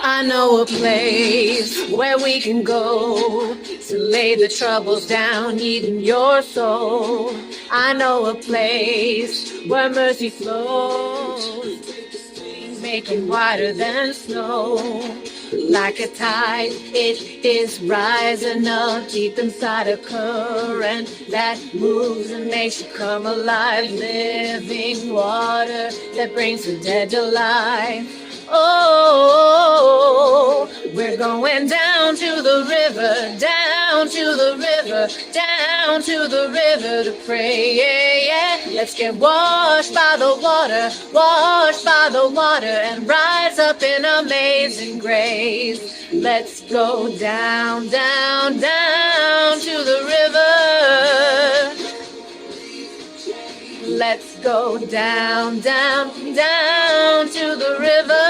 I know a place where we can go to lay the troubles down, even your soul. I know a place where mercy flows, making whiter than snow. Like a tide, it is rising up deep inside a current that moves and makes you come alive. Living water that brings the dead to life. Oh, we're going down to the river, down to the river, down to the river to pray. Yeah, yeah. Let's get washed by the water, and rise up in amazing grace. Let's go down, down, down to the river. Let's go down, down, down to the river.